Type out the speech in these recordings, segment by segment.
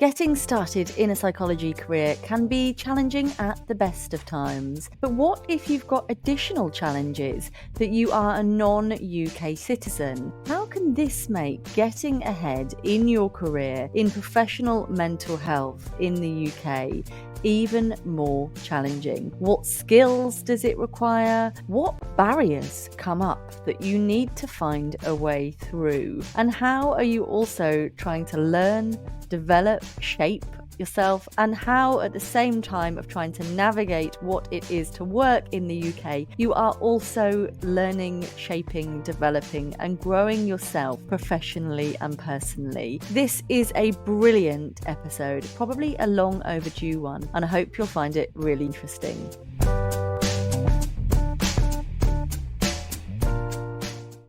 Getting started in a psychology career can be challenging at the best of times. But what if you've got additional challenges that you are a non-UK citizen? How can this make getting ahead in your career in professional mental health in the UK even more challenging? What skills does it require? What barriers come up that you need to find a way through? And how are you also trying to learn, develop, shape yourself, and how at the same time of trying to navigate what it is to work in the UK, you are also learning, shaping, developing and growing yourself professionally and personally. This is a brilliant episode, probably a long overdue one, and I hope you'll find it really interesting.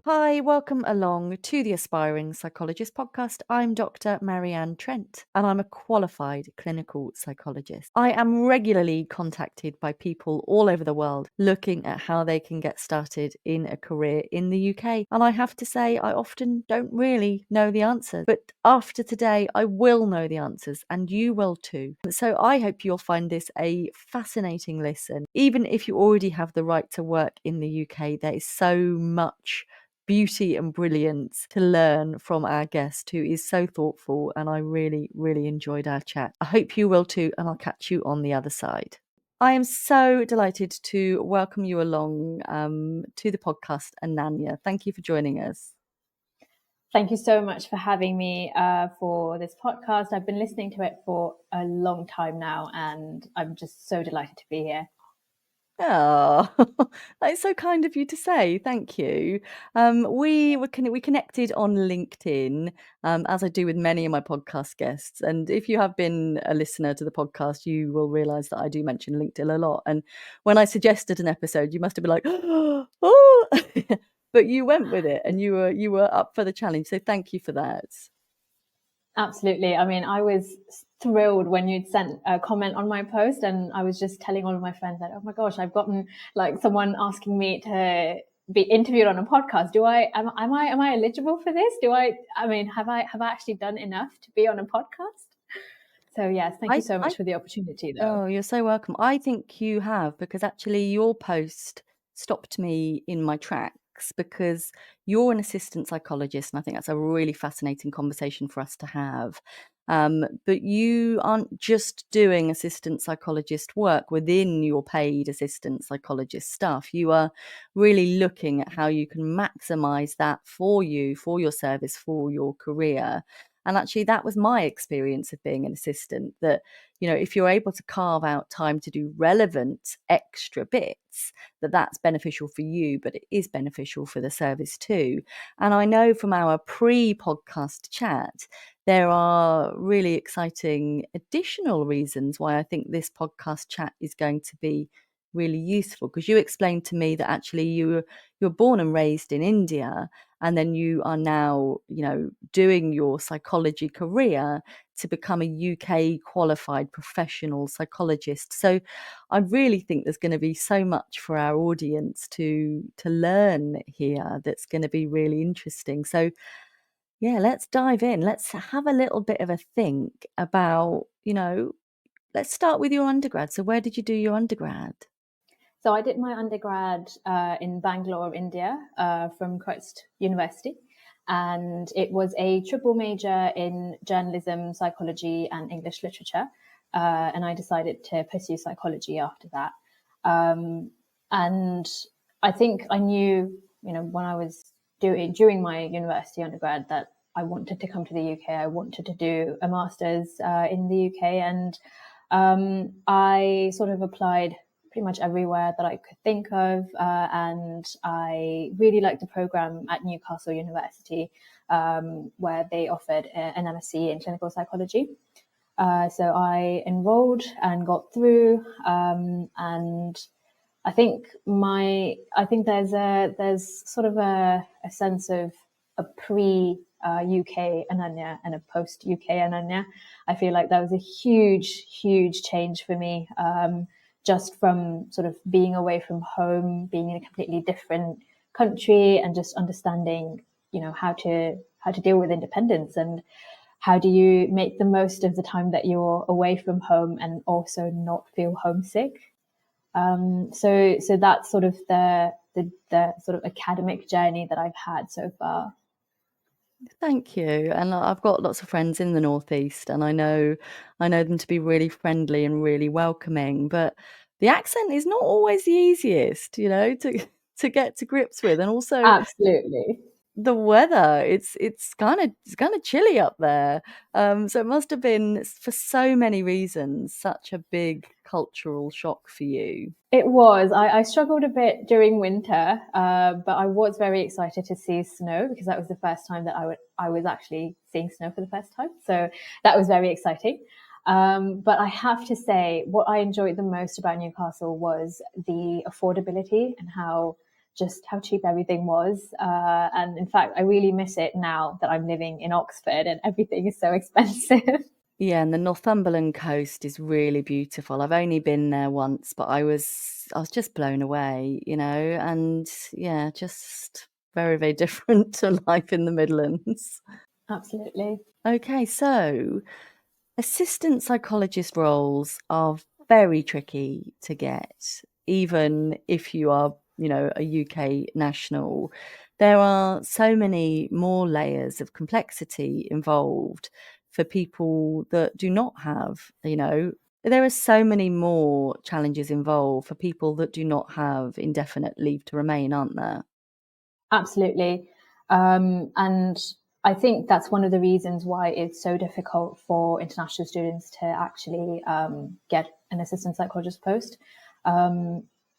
Hi, welcome along to the Aspiring Psychologist podcast. I'm Dr. Marianne Trent, and I'm a qualified clinical psychologist. I am regularly contacted by people all over the world looking at how they can get started in a career in the UK. And I have to say, I often don't really know the answer. But after today, I will know the answers, and you will too. So I hope you'll find this a fascinating listen. Even if you already have the right to work in the UK, there is so much beauty and brilliance to learn from our guest, who is so thoughtful, and I really enjoyed our chat. I hope you will too, and I'll catch you on the other side. I am so delighted to welcome you along to the podcast, Ananya. Thank you for joining us. Thank you so much for having me for this podcast. I've been listening to it for a long time now, and I'm just so delighted to be here. Oh, that's so kind of you to say. Thank you. We connected on LinkedIn, as I do with many of my podcast guests. And if you have been a listener to the podcast, you will realise that I do mention LinkedIn a lot. And when I suggested an episode, you must have been like, oh, but you went with it, and you were up for the challenge. So thank you for that. Absolutely. I mean, I was thrilled when you'd sent a comment on my post, and I was just telling all of my friends that, oh my gosh, I've gotten like someone asking me to be interviewed on a podcast. Am I eligible for this? Have I actually done enough to be on a podcast? So yes, thank you so much for the opportunity though. Oh, you're so welcome. I think you have, because actually your post stopped me in my tracks, because you're an assistant psychologist, and I think that's a really fascinating conversation for us to have. But you aren't just doing assistant psychologist work within your paid assistant psychologist stuff. You are really looking at how you can maximize that for you, for your service, for your career. And actually, that was my experience of being an assistant, that, you know, if you're able to carve out time to do relevant extra bits, that's beneficial for you, but it is beneficial for the service too. And I know from our pre-podcast chat, there are really exciting additional reasons why I think this podcast chat is going to be really useful, because you explained to me that actually you're born and raised in India, and then you are now, you know, doing your psychology career to become a UK qualified professional psychologist. So I really think there's going to be so much for our audience to learn here that's going to be really interesting. So yeah, let's dive in. Let's have a little bit of a think about, you know, let's start with your undergrad. So where did you do your undergrad? So I did my undergrad in Bangalore, India, from Newcastle University. And it was a triple major in journalism, psychology, and English literature. And I decided to pursue psychology after that. And I think I knew, you know, when I was during my university undergrad, that I wanted to come to the UK. I wanted to do a master's in the UK. And I sort of applied pretty much everywhere that I could think of. And I really liked the program at Newcastle University, where they offered an MSc in clinical psychology. So I enrolled and got through. And I think there's sort of a sense of a pre-UK Ananya and a post-UK Ananya. I feel like that was a huge change for me. Just from sort of being away from home, being in a completely different country, and just understanding, you know, how to deal with independence and how do you make the most of the time that you're away from home and also not feel homesick? So that's sort of the sort of academic journey that I've had so far. Thank you. And I've got lots of friends in the Northeast, and I know them to be really friendly and really welcoming, but the accent is not always the easiest, to get to grips with. And also Absolutely. the weather, it's kind of chilly up there. So it must have been, for so many reasons, such a big cultural shock for you. It was. I struggled a bit during winter, but I was very excited to see snow because that was the first time that I was actually seeing snow for the first time. So that was very exciting. But I have to say, what I enjoyed the most about Newcastle was the affordability and how cheap everything was. And in fact, I really miss it now that I'm living in Oxford and everything is so expensive. Yeah, and the Northumberland coast is really beautiful. I've only been there once, but I was just blown away, and yeah, just very, very different to life in the Midlands. Absolutely. Okay, so assistant psychologist roles are very tricky to get, even if you are, a UK national. There are so many more layers of complexity involved for people that do not have, there are so many more challenges involved for people that do not have indefinite leave to remain, aren't there? Absolutely. And I think that's one of the reasons why it's so difficult for international students to actually get an assistant psychologist post.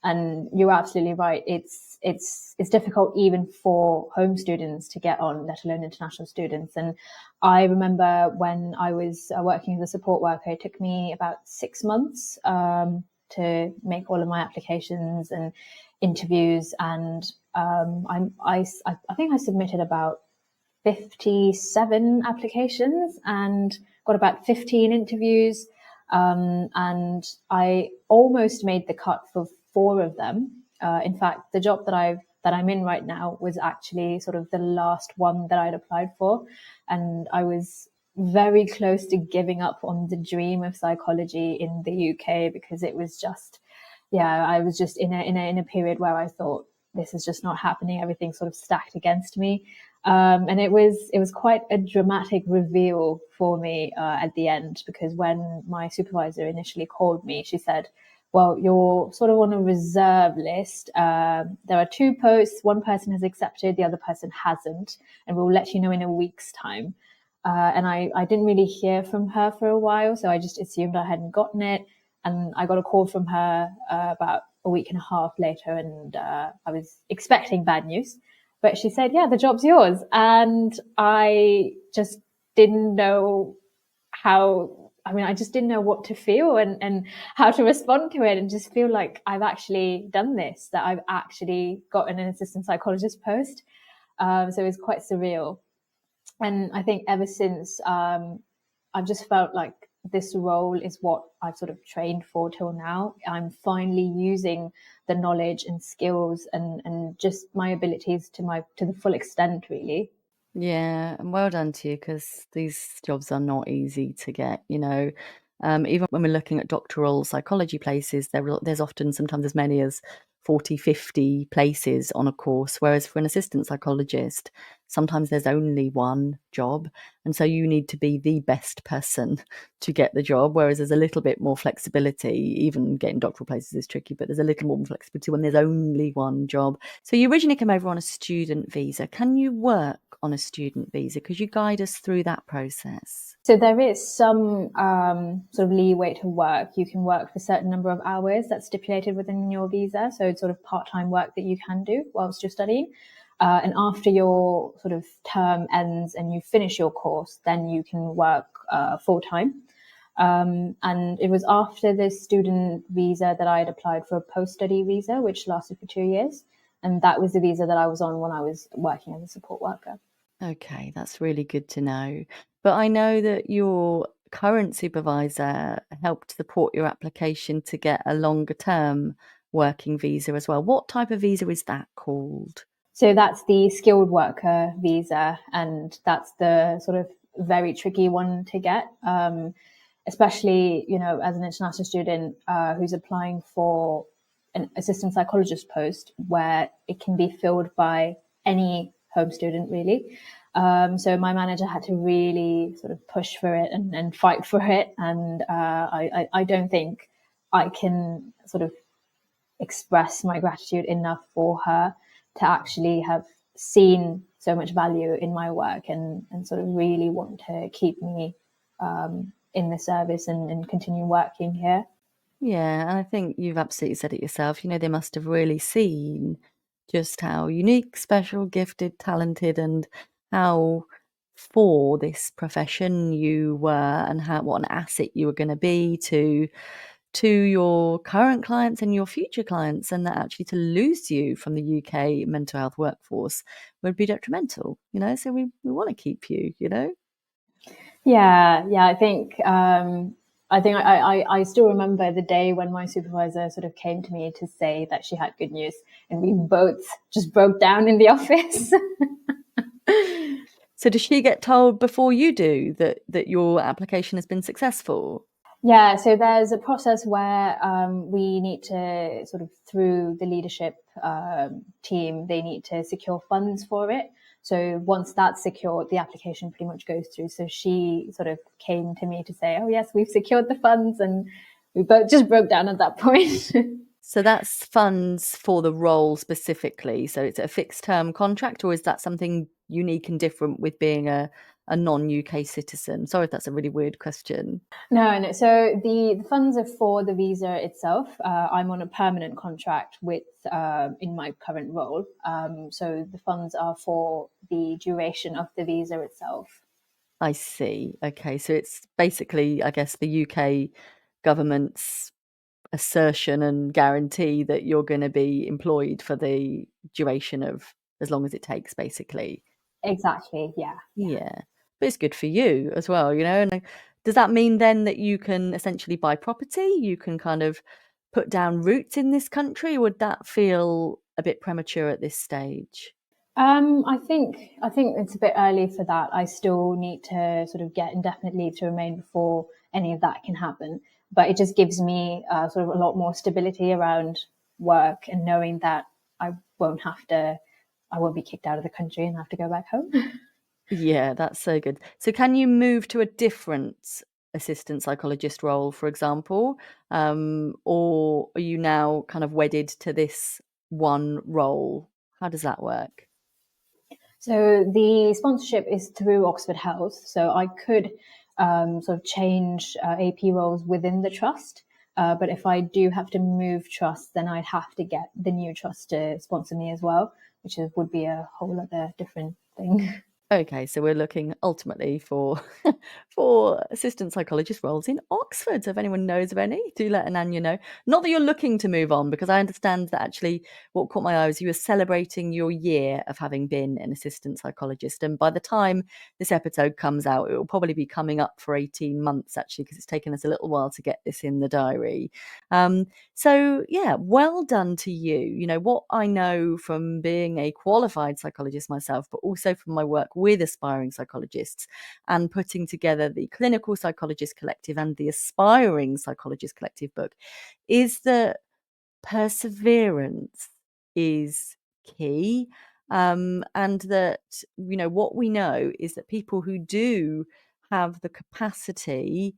And you're absolutely right. It's difficult even for home students to get on, let alone international students. And I remember when I was working as a support worker, it took me about 6 months to make all of my applications and interviews. And I think I submitted about 57 applications and got about 15 interviews. And I almost made the cut for 4 of them. In fact, the job that I'm in right now was actually sort of the last one that I'd applied for, and I was very close to giving up on the dream of psychology in the UK because it was just, yeah, I was just in a period where I thought this is just not happening. Everything's sort of stacked against me. And it was quite a dramatic reveal for me at the end, because when my supervisor initially called me, she said, well, you're sort of on a reserve list. There are 2 posts. One person has accepted, the other person hasn't, and we'll let you know in a week's time. And I didn't really hear from her for a while, so I just assumed I hadn't gotten it. And I got a call from her about a week and a half later, and I was expecting bad news. But she said, yeah, the job's yours. And I just didn't know I just didn't know what to feel and how to respond to it, and just feel like I've actually done this, that I've actually gotten an assistant psychologist post. So it was quite surreal. And I think ever since, I've just felt like this role is what I've sort of trained for till now. I'm finally using the knowledge and skills and just my abilities to the full extent, really. Yeah, and well done to you, because these jobs are not easy to get, even when we're looking at doctoral psychology places, there's often sometimes as many as 40, 50 places on a course, whereas for an assistant psychologist, sometimes there's only one job. And so you need to be the best person to get the job, whereas there's a little bit more flexibility. Even getting doctoral places is tricky, but there's a little more flexibility when there's only one job. So you originally came over on a student visa. Can you work on a student visa? Could you guide us through that process? So there is some sort of leeway to work. You can work for a certain number of hours that's stipulated within your visa. So it's sort of part-time work that you can do whilst you're studying. And after your sort of term ends and you finish your course, then you can work full-time. And it was after the student visa that I had applied for a post-study visa, which lasted for 2 years. And that was the visa that I was on when I was working as a support worker. Okay, that's really good to know. But I know that your current supervisor helped support your application to get a longer term working visa as well. What type of visa is that called? So that's the skilled worker visa, and that's the sort of very tricky one to get, especially, as an international student who's applying for an assistant psychologist post, where it can be filled by any home student, really. So my manager had to really sort of push for it and fight for it. And I don't think I can sort of express my gratitude enough for her to actually have seen so much value in my work and sort of really want to keep me in the service and continue working here. Yeah, and I think you've absolutely said it yourself. They must have really seen just how unique, special, gifted, talented, and how for this profession you were, and what an asset you were going to be to your current clients and your future clients, and that actually to lose you from the UK mental health workforce would be detrimental. So we want to keep you. Yeah, I still remember the day when my supervisor sort of came to me to say that she had good news, and we both just broke down in the office. So does she get told before you do that your application has been successful? Yeah, so there's a process where we need to sort of, through the leadership team, they need to secure funds for it. So once that's secured, the application pretty much goes through. So she sort of came to me to say, oh, yes, we've secured the funds. And we both just broke down at that point. So that's funds for the role specifically. So it's a fixed term contract, or is that something unique and different with being a non-UK citizen? Sorry if that's a really weird question. No. So the funds are for the visa itself. I'm on a permanent contract with in my current role. So the funds are for the duration of the visa itself. I see. Okay. So it's basically, I guess, the UK government's assertion and guarantee that you're going to be employed for the duration of as long as it takes, basically. Exactly. Yeah. Yeah. But it's good for you as well, and does that mean then that you can essentially buy property? You can kind of put down roots in this country? Or would that feel a bit premature at this stage? I think it's a bit early for that. I still need to sort of get indefinite leave to remain before any of that can happen. But it just gives me sort of a lot more stability around work and knowing that I won't be kicked out of the country and have to go back home. Yeah, that's so good. So can you move to a different assistant psychologist role, for example? Or are you now kind of wedded to this one role? How does that work? So the sponsorship is through Oxford Health. So I could sort of change AP roles within the trust. But if I do have to move trust, then I'd have to get the new trust to sponsor me as well, would be a whole other different thing. Okay, so we're looking ultimately for for assistant psychologist roles in Oxford. So if anyone knows of any, do let Ananya know. Not that you're looking to move on, because I understand that actually what caught my eye was you were celebrating your year of having been an assistant psychologist. And by the time this episode comes out, it will probably be coming up for 18 months, actually, because it's taken us a little while to get this in the diary. So yeah, well done to you. What I know from being a qualified psychologist myself, but also from my work with aspiring psychologists and putting together the Clinical Psychologist Collective and the Aspiring Psychologist Collective book, is that perseverance is key. And that, what we know is that people who do have the capacity,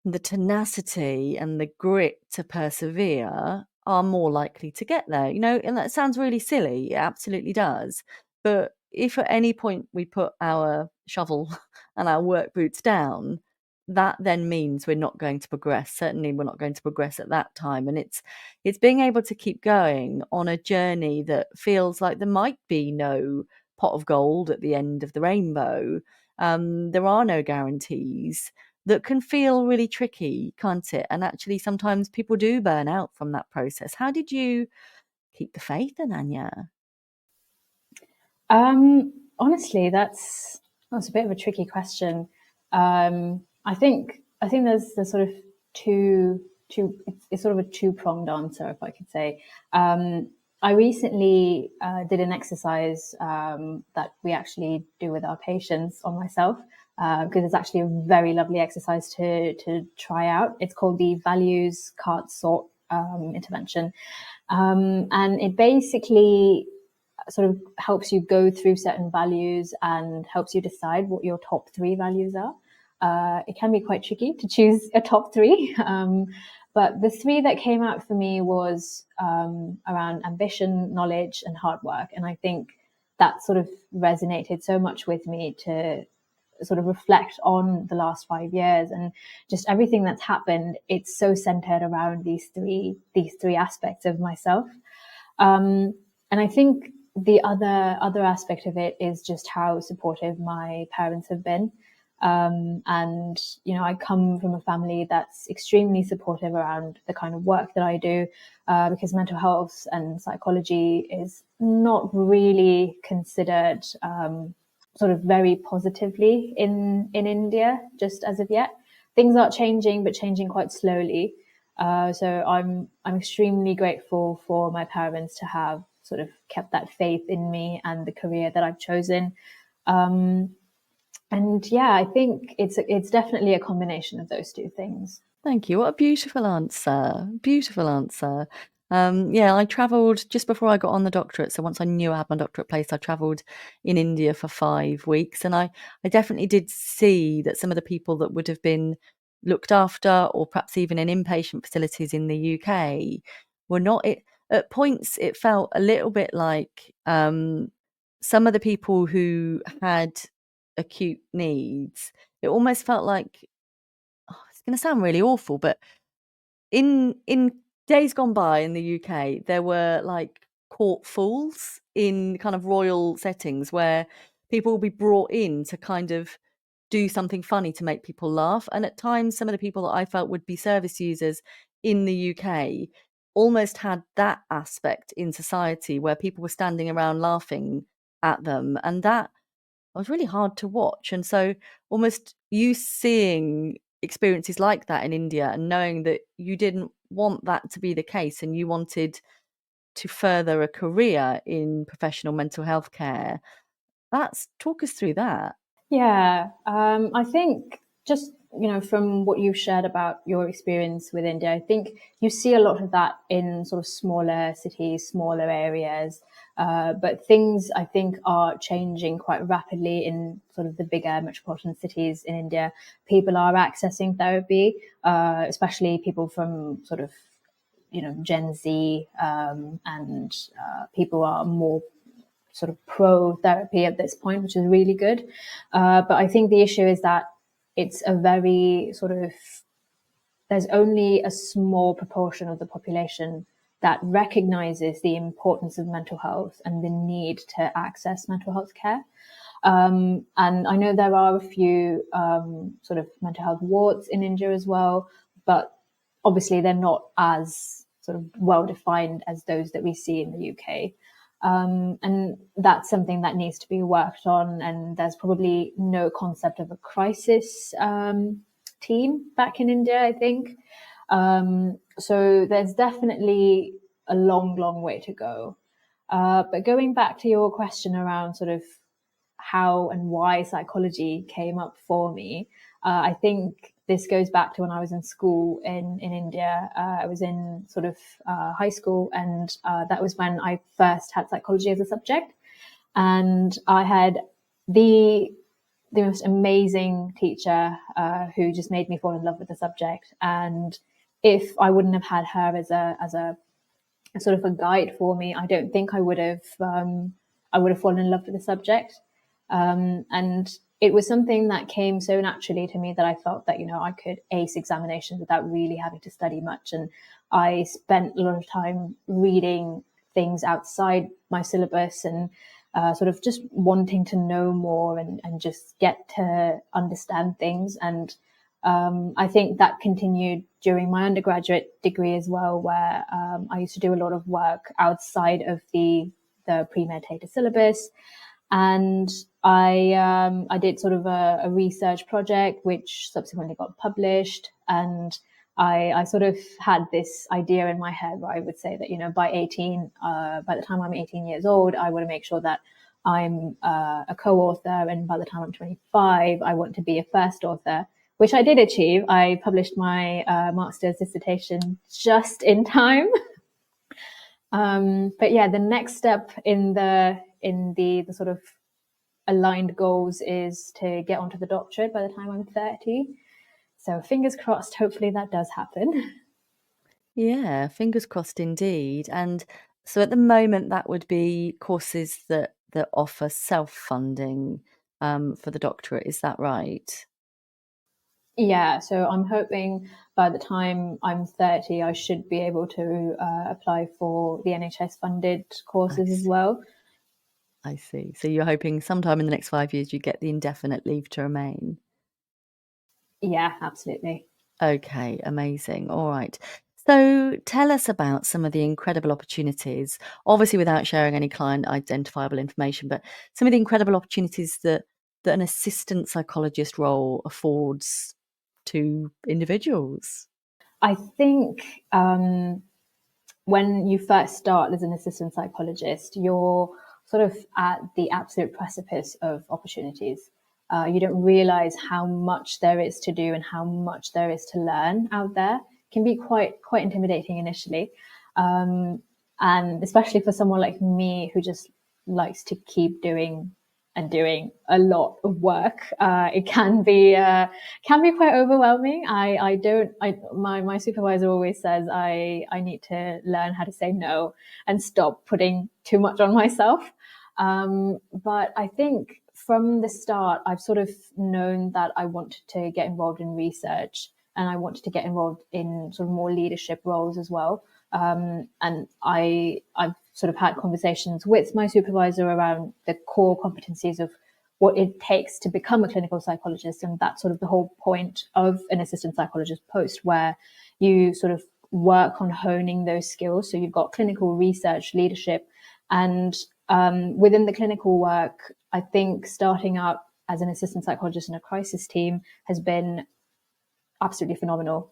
the tenacity and the grit to persevere are more likely to get there, and that sounds really silly. It absolutely does. But if at any point we put our shovel and our work boots down, that then means we're not going to progress. Certainly we're not going to progress at that time. And it's being able to keep going on a journey that feels like there might be no pot of gold at the end of the rainbow. There are no guarantees. That can feel really tricky, can't it? And actually, sometimes people do burn out from that process. How did you keep the faith, Ananya? Honestly, that's a bit of a tricky question. I think there's sort of two it's sort of a two-pronged answer, if I could say. I recently did an exercise that we actually do with our patients on myself, because it's actually a very lovely exercise to try out. It's called the Values Card Sort intervention. And it basically sort of helps you go through certain values and helps you decide what your top 3 values are. It can be quite tricky to choose a top 3. But the 3 that came out for me was around ambition, knowledge, and hard work. And I think that sort of resonated so much with me to sort of reflect on the last 5 years and just everything that's happened. It's so centered around these three aspects of myself. And I think the other aspect of it is just how supportive my parents have been. And, you know, I come from a family that's extremely supportive around the kind of work that I do, because mental health and psychology is not really considered sort of very positively in India just as of yet. Things are changing, but changing quite slowly. So I'm extremely grateful for my parents to have sort of kept that faith in me and the career that I've chosen. And yeah, I think it's definitely a combination of those 2 things. Thank you. What a beautiful answer. Beautiful answer. Yeah, I travelled just before I got on the doctorate. So once I knew I had my doctorate place, I travelled in India for 5 weeks. And I definitely did see that some of the people that would have been looked after or perhaps even in inpatient facilities in the UK were not it. At points, it felt a little bit like some of the people who had acute needs, it almost felt like, it's going to sound really awful, but in days gone by in the UK, there were like court fools in kind of royal settings where people will be brought in to kind of do something funny to make people laugh. And at times, some of the people that I felt would be service users in the UK almost had that aspect in society where people were standing around laughing at them. And that was really hard to watch. And so almost you seeing experiences like that in India and knowing that you didn't want that to be the case and you wanted to further a career in professional mental health care. Talk us through that. Yeah, I think just, you know, from what you've shared about your experience with India, I think you see a lot of that in sort of smaller cities, smaller areas. But things I think are changing quite rapidly in sort of the bigger metropolitan cities in India. People are accessing therapy, especially people from sort of, you know, Gen Z, and people are more sort of pro therapy at this point, which is really good. But I think the issue is that it's a very sort of, there's only a small proportion of the population that recognizes the importance of mental health and the need to access mental health care. And I know there are a few sort of mental health wards in India as well, but obviously they're not as sort of well defined as those that we see in the UK. And that's something that needs to be worked on. And there's probably no concept of a crisis team back in India, I think. So there's definitely a long way to go. But going back to your question around sort of how and why psychology came up for me, I think this goes back to when I was in school in India. I was in sort of high school, and that was when I first had psychology as a subject. And I had the most amazing teacher who just made me fall in love with the subject. And if I wouldn't have had her as a sort of a guide for me, I don't think I would have fallen in love with the subject. And it was something that came so naturally to me that I felt that, you know, I could ace examinations without really having to study much. And I spent a lot of time reading things outside my syllabus and sort of just wanting to know more and just get to understand things. And I think that continued during my undergraduate degree as well, where I used to do a lot of work outside of the premeditated syllabus. And I did sort of a research project, which subsequently got published. And I sort of had this idea in my head where I would say that, you know, by the time I'm 18 years old, I want to make sure that I'm a co-author, and by the time I'm 25, I want to be a first author, which I did achieve. I published my master's dissertation just in time. But yeah, the next step in the sort of aligned goals is to get onto the doctorate by the time I'm 30. So fingers crossed, hopefully that does happen. Yeah, fingers crossed indeed. And so at the moment, that would be courses that offer self-funding for the doctorate. Is that right? Yeah, so I'm hoping by the time I'm 30, I should be able to apply for the NHS funded I courses as see. well. I see. So you're hoping sometime in the next 5 years you get the indefinite leave to remain. Yeah, absolutely. Okay, amazing. All right. So tell us about some of the incredible opportunities, obviously without sharing any client identifiable information, but some of the incredible opportunities that an assistant psychologist role affords to individuals. I think when you first start as an assistant psychologist, you're sort of at the absolute precipice of opportunities. You don't realize how much there is to do and how much there is to learn out there. It can be quite intimidating initially, and especially for someone like me who just likes to keep doing and doing a lot of work. It can be quite overwhelming. I don't. My supervisor always says I need to learn how to say no and stop putting too much on myself. But I think from the start, I've sort of known that I wanted to get involved in research and I wanted to get involved in sort of more leadership roles as well. And I've sort of had conversations with my supervisor around the core competencies of what it takes to become a clinical psychologist. And that's sort of the whole point of an assistant psychologist post, where you sort of work on honing those skills. So you've got clinical research, leadership, and within the clinical work, I think starting out as an assistant psychologist in a crisis team has been absolutely phenomenal.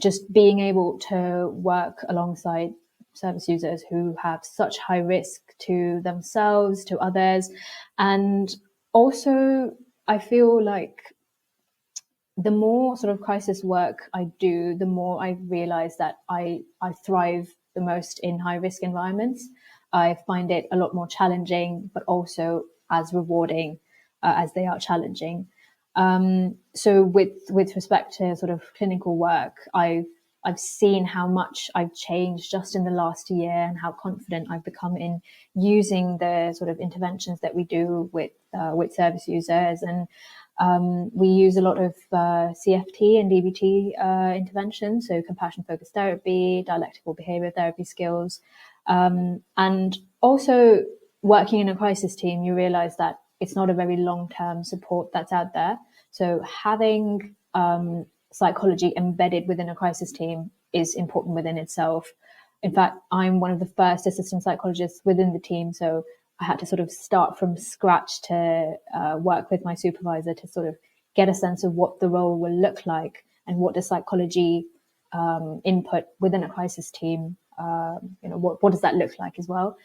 Just being able to work alongside service users who have such high risk to themselves, to others. And also, I feel like the more sort of crisis work I do, the more I realize that I thrive the most in high risk environments. I find it a lot more challenging, but also as rewarding as they are challenging. So with respect to sort of clinical work, I've seen how much I've changed just in the last year and how confident I've become in using the sort of interventions that we do with service users. And we use a lot of CFT and DBT interventions, so compassion focused therapy, dialectical behavior therapy skills. And also working in a crisis team, you realize that it's not a very long-term support that's out there. So having psychology embedded within a crisis team is important within itself. In fact, I'm one of the first assistant psychologists within the team, so I had to sort of start from scratch to work with my supervisor to sort of get a sense of what the role will look like and what does psychology input within a crisis team. What does that look like as well?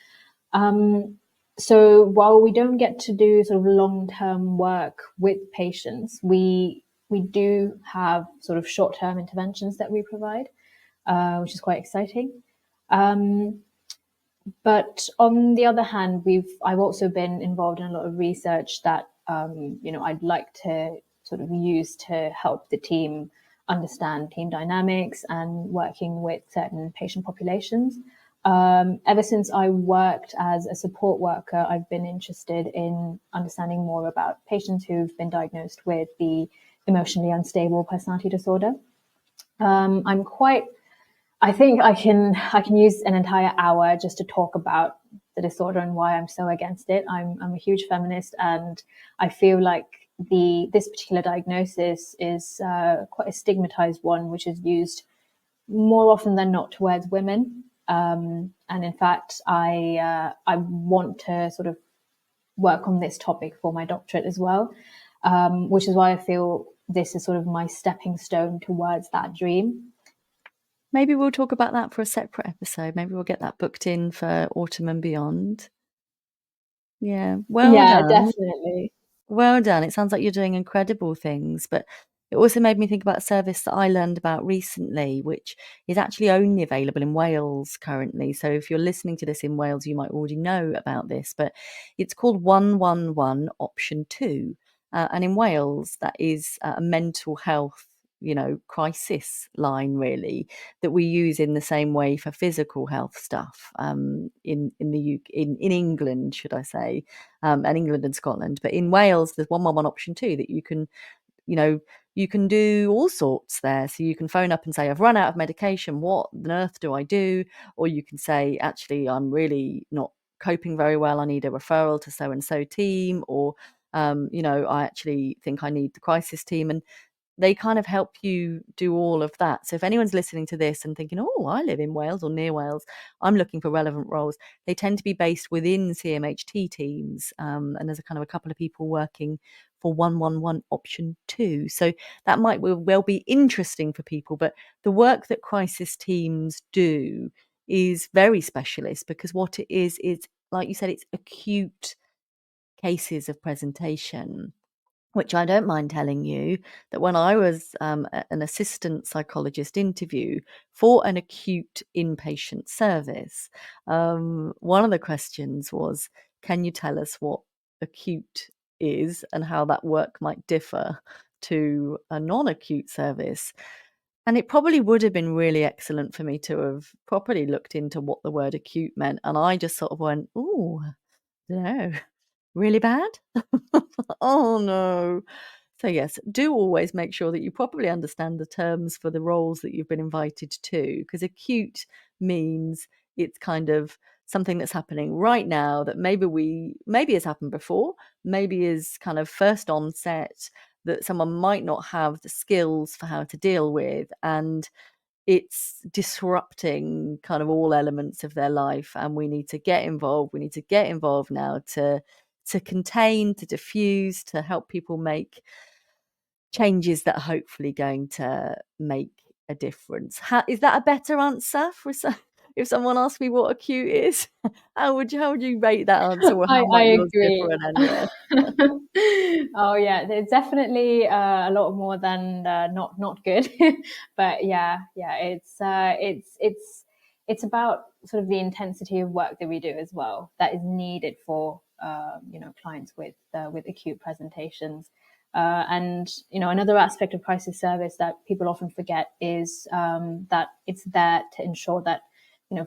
So while we don't get to do sort of long-term work with patients, we do have sort of short-term interventions that we provide, which is quite exciting. But on the other hand, I've also been involved in a lot of research that I'd like to sort of use to help the team understand team dynamics and working with certain patient populations. Ever since I worked as a support worker, I've been interested in understanding more about patients who've been diagnosed with the emotionally unstable personality disorder. I think I can use an entire hour just to talk about the disorder and why I'm so against it. I'm a huge feminist, and I feel like this particular diagnosis is quite a stigmatized one, which is used more often than not towards women. And in fact, I want to sort of work on this topic for my doctorate as well, which is why I feel this is sort of my stepping stone towards that dream. Maybe we'll talk about that for a separate episode. Maybe we'll get that booked in for autumn and beyond. Yeah. Well Yeah, done. definitely. Well done. It sounds like you're doing incredible things, but it also made me think about a service that I learned about recently, which is actually only available in Wales currently. So if you're listening to this in Wales, you might already know about this, but it's called 111 Option 2. And in Wales, that is a mental health, crisis line, really, that we use in the same way for physical health stuff in the UK, in England, should I say, and England and Scotland. But in Wales, there's 111 Option 2 that you know, you can do all sorts there. So you can phone up and say, I've run out of medication. What on earth do I do? Or you can say, actually, I'm really not coping very well. I need a referral to so and so team, or I actually think I need the crisis team. And they kind of help you do all of that. So if anyone's listening to this and thinking, oh, I live in Wales or near Wales, I'm looking for relevant roles, they tend to be based within CMHT teams. And there's a kind of a couple of people working for 111 Option 2. So that might well be interesting for people. But the work that crisis teams do is very specialist, because what it is, like you said, it's acute cases of presentation, which I don't mind telling you that when I was an assistant psychologist interview for an acute inpatient service, one of the questions was, can you tell us what acute is and how that work might differ to a non-acute service? And it probably would have been really excellent for me to have properly looked into what the word acute meant. And I just sort of went, oh, no, really bad? Oh, no. So yes, do always make sure that you properly understand the terms for the roles that you've been invited to, because acute means it's kind of something that's happening right now that maybe has happened before, maybe is kind of first onset, that someone might not have the skills for how to deal with, and it's disrupting kind of all elements of their life, and we need to get involved. We need to get involved now to contain, to diffuse, to help people make changes that are hopefully going to make a difference. Is that a better answer for if someone asks me what acute is? How would you rate that answer, or how I might yours differ, agree. Ananya? Oh yeah, there's definitely a lot more than not good. But yeah, it's about sort of the intensity of work that we do as well, that is needed for clients with acute presentations. And another aspect of crisis service that people often forget is that it's there to ensure that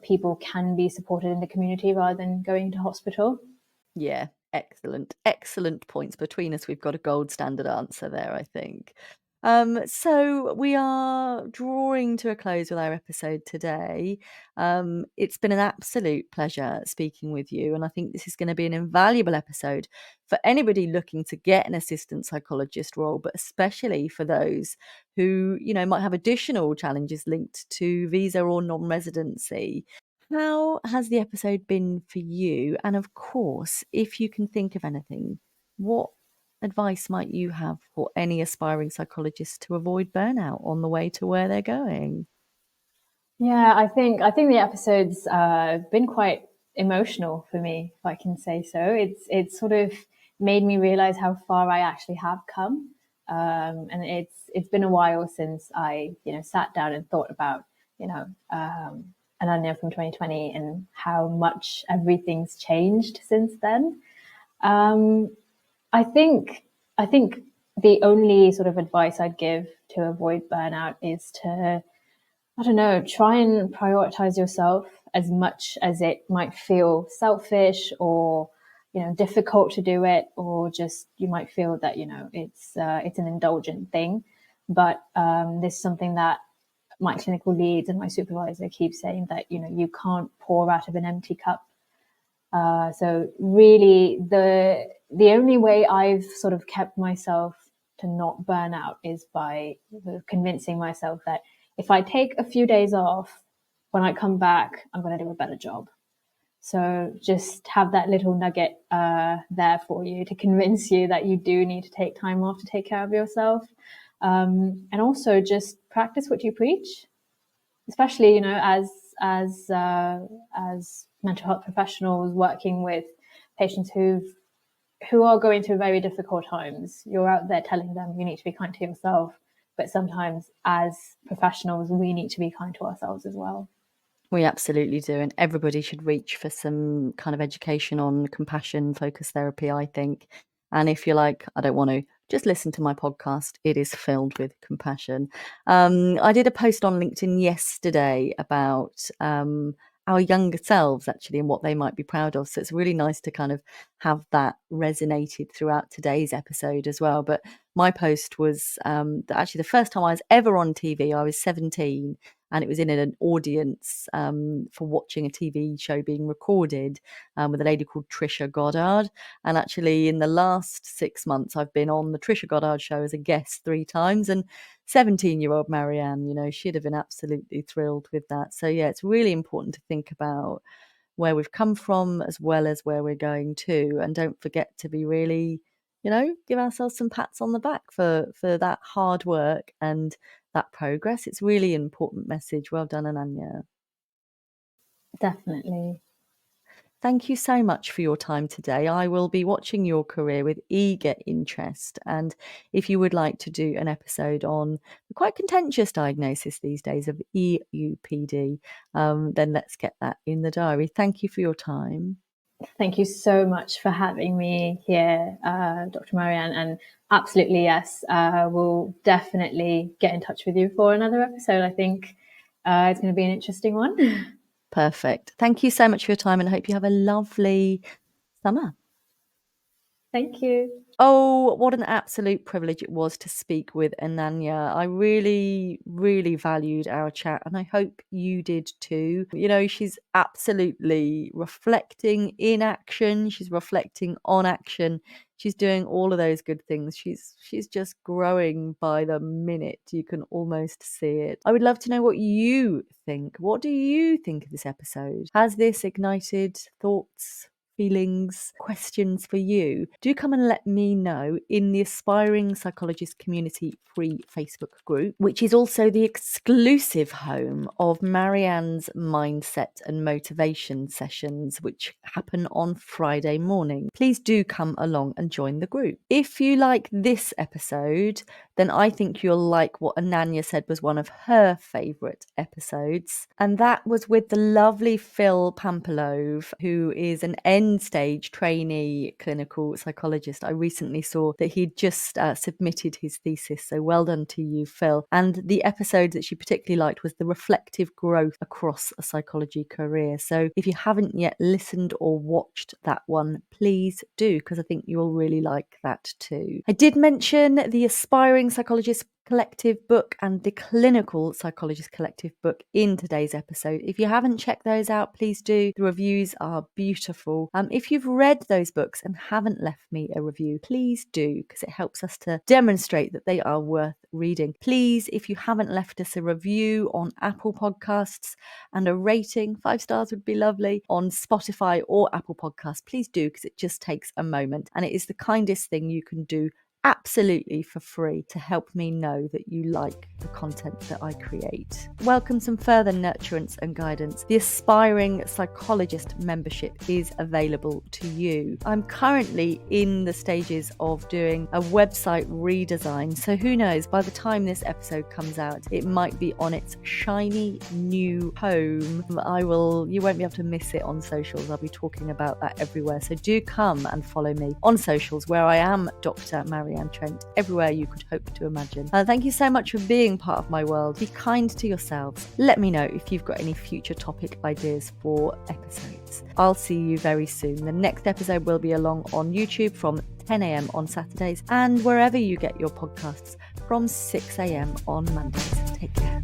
people can be supported in the community rather than going to hospital. Yeah, excellent points. Between us, we've got a gold standard answer there, I think. So we are drawing to a close with our episode today. It's been an absolute pleasure speaking with you, and I think this is going to be an invaluable episode for anybody looking to get an assistant psychologist role, but especially for those who, might have additional challenges linked to visa or non-residency. How has the episode been for you? And of course, if you can think of anything, what advice might you have for any aspiring psychologists to avoid burnout on the way to where they're going? Yeah, I think the episode's been quite emotional for me, if I can say so. It's sort of made me realize how far I actually have come, and it's been a while since I sat down and thought about Ananya from 2020 and how much everything's changed since then. Um, I think I think the only sort of advice I'd give to avoid burnout is to, I don't know, try and prioritize yourself as much as it might feel selfish or, difficult to do it, or just you might feel that, it's an indulgent thing. But this is something that my clinical leads and my supervisor keep saying, that, you can't pour out of an empty cup. So really, the only way I've sort of kept myself to not burn out is by convincing myself that if I take a few days off, when I come back, I'm going to do a better job. So just have that little nugget there for you to convince you that you do need to take time off to take care of yourself, and also just practice what you preach, especially as mental health professionals working with patients who are going through very difficult times. You're out there telling them you need to be kind to yourself, but sometimes as professionals, we need to be kind to ourselves as well. We absolutely do. And everybody should reach for some kind of education on compassion focused therapy, I think. And if you're like, I don't want to, just listen to my podcast. It is filled with compassion. I did a post on LinkedIn yesterday about our younger selves, actually, and what they might be proud of. So it's really nice to kind of have that resonated throughout today's episode as well. But my post was actually the first time I was ever on TV. I was 17. And it was in an audience for watching a TV show being recorded with a lady called Trisha Goddard. And actually, in the last 6 months, I've been on the Trisha Goddard show as a guest 3 times. And 17-year-old Marianne, she'd have been absolutely thrilled with that. So, yeah, it's really important to think about where we've come from as well as where we're going to. And don't forget to be really, give ourselves some pats on the back for that hard work and that progress. It's really an important message. Well done, Ananya. Definitely. Thank you so much for your time today. I will be watching your career with eager interest. And if you would like to do an episode on the quite contentious diagnosis these days of EUPD, then let's get that in the diary. Thank you for your time. Thank you so much for having me here, Dr. Marianne. And absolutely, yes, we'll definitely get in touch with you for another episode. I think it's going to be an interesting one. Perfect. Thank you so much for your time, and I hope you have a lovely summer. Thank you. Oh, what an absolute privilege it was to speak with Ananya. I really, really valued our chat, and I hope you did too. She's absolutely reflecting in action. She's reflecting on action. She's doing all of those good things. She's just growing by the minute. You can almost see it. I would love to know what you think. What do you think of this episode? Has this ignited thoughts, feelings, questions for you? Do come and let me know in the Aspiring Psychologist community free Facebook group, which is also the exclusive home of Marianne's mindset and motivation sessions, which happen on Friday morning. Please do come along and join the group. If you like this episode, then I think you'll like what Ananya said was one of her favourite episodes. And that was with the lovely Phil Pampalove, who is an end-stage trainee clinical psychologist. I recently saw that he'd just submitted his thesis, so well done to you, Phil. And the episode that she particularly liked was the reflective growth across a psychology career. So if you haven't yet listened or watched that one, please do, because I think you'll really like that too. I did mention the Aspiring Psychologist Collective book and the Clinical Psychologist Collective book in today's episode. If you haven't checked those out, please do. The reviews are beautiful. If you've read those books and haven't left me a review, please do, because it helps us to demonstrate that they are worth reading. Please, if you haven't left us a review on Apple Podcasts and a rating, 5 stars would be lovely, on Spotify or Apple Podcasts, please do, because it just takes a moment and it is the kindest thing you can do absolutely for free to help me know that you like the content that I create. Welcome some further nurturance and guidance. The Aspiring Psychologist membership is available to you. I'm currently in the stages of doing a website redesign, so who knows, by the time this episode comes out, it might be on its shiny new home. You won't be able to miss it on socials. I'll be talking about that everywhere, so do come and follow me on socials, where I am Dr. Marianne Trent, everywhere you could hope to imagine. Thank you so much for being part of my world. Be kind to yourselves. Let me know if you've got any future topic ideas for episodes. I'll see you very soon. The next episode will be along on YouTube from 10 a.m. on Saturdays and wherever you get your podcasts from 6 a.m. on Mondays. Take care.